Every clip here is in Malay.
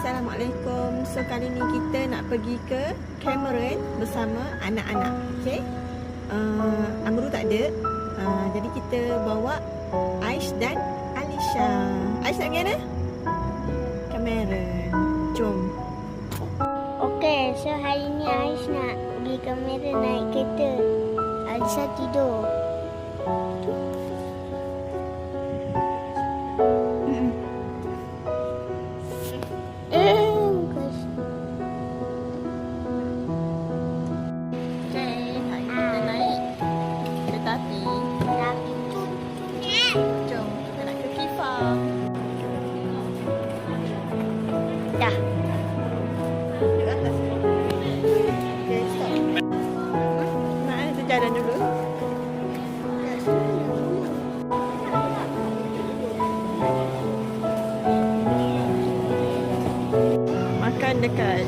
Assalamualaikum. So kali ni kita nak pergi ke Cameron bersama anak-anak. Okay, Amru tak ada, jadi kita bawa Aish dan Alisha. Aish nak pergi mana? Cameron. Jom. Okay, so hari ni Aish nak pergi Cameron naik kereta. Alisha tidur. Jom, kita nak ke Kifa. Dah. Duduk atas. Okay, stop. Nak kita jalan dulu. Makan dekat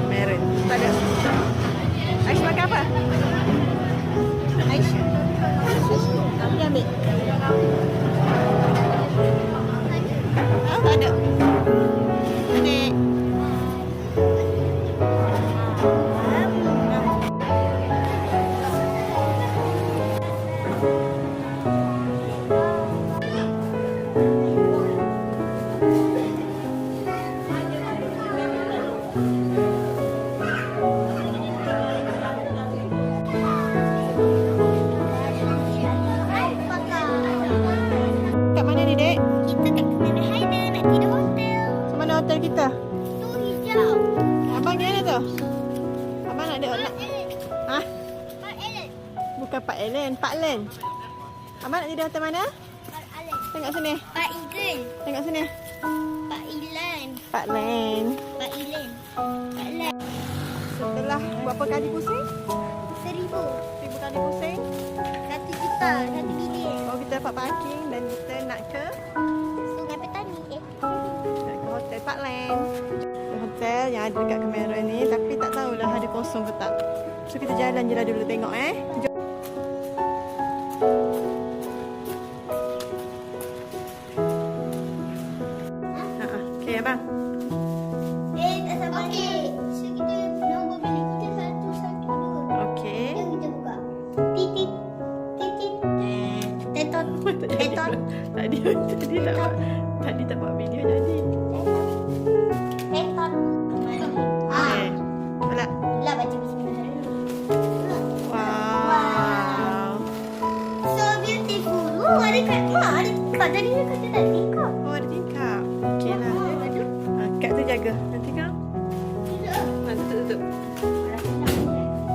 Cameron. Tak ada. Aish makan apa? Aish. Pergi ambil. Tak ada. Adik. Kat mana ni, Dek? Kita kat Cameron Highland nak tidur hotel. Mana hotel kita? Tu hijau. Abang di mana tu? Abang nak dek nak. Ha? Pak Allen. Bukan Pak Ellen, Pak Len. Abang nak tidur hotel mana? Pak Allen. Tengok sini. Pak Eagle. Tengok sini. Pak Ilan. Pak Len. Pak Ilan. Pak Lan. Setelah berapa kali pusing? 1000. 1000 kali pusing. 1 juta. 1 bilion. Oh, kita dapat parking dan kita nak ke Sungai Petani. hotel Pak Len. Hotel yang ada dekat Cameron ni, tapi tak tahulah ada kosong ke tak. So kita jalan je lah dulu tengok Jom. Okay abang. Tak sabar. Okey. So kita nombor bilik kita 112. Okay. Jom kita buka. Titit. Titit. Tetot. Tetot. Tadi tak buat video jadi. Tetot. Okay. Pula. Lah baca bismillah dulu. Wow. So beautiful. Oh, ada kat tadi dia kata tak tingkap. Oh, ada tingkap. Okay lah. Aduh. Kak tu jaga. Nanti kan. Tutup.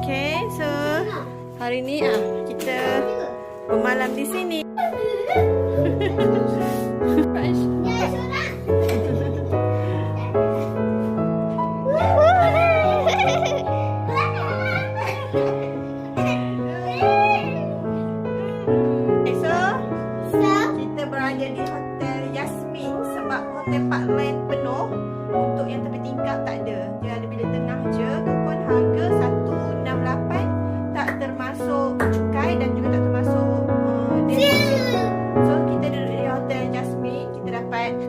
Okay, so hari ni kita bermalam di sini. Ya, seorang. So kita berada di Hotel Yasmin sebab Hotel Pak Len penuh. Untuk yang tepi tingkap tak ada. Dia ada bilik tengah je. Tu pun harga 168, tak termasuk cukai dan juga tak termasuk deposit. So kita duduk di Hotel Yasmin. Kita dapat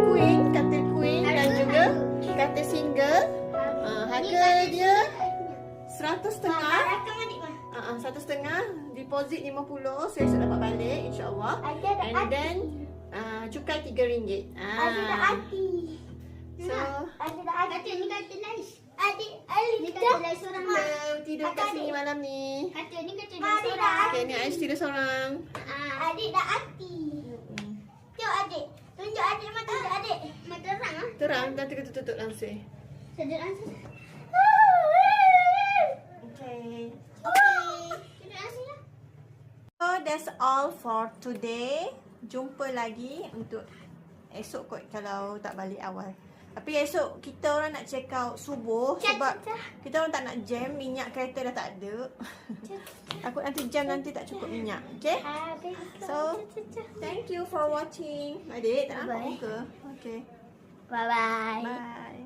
queen, katil queen dan juga katil single. Harga dia 100.5. 100.5, deposit 50, so esok dapat balik insya-Allah. And then cukai RM3. Ada dah hati. So Ada dah hati. Ni kata nice. Adik Ali kata nice seorang. kita tidur kat sini malam ni. Kata ni kata nice seorang. Okay, ni Aish tidur seorang. Adik dah hati. Tengok adik. Tunjuk adik mata adik. Mata terang ah. Terang, nanti kita tutup langsung. Sedar langsung. Okay. Okey. Sedar langsung ya. So that's all for today. Jumpa lagi untuk esok kot kalau tak balik awal. Tapi esok kita orang nak check out subuh sebab kita orang tak nak jam, minyak kereta dah tak ada. Takut nanti jam nanti tak cukup minyak. Okay? So, thank you for watching. Adik, tak nampak muka? Okay. Bye bye. Bye.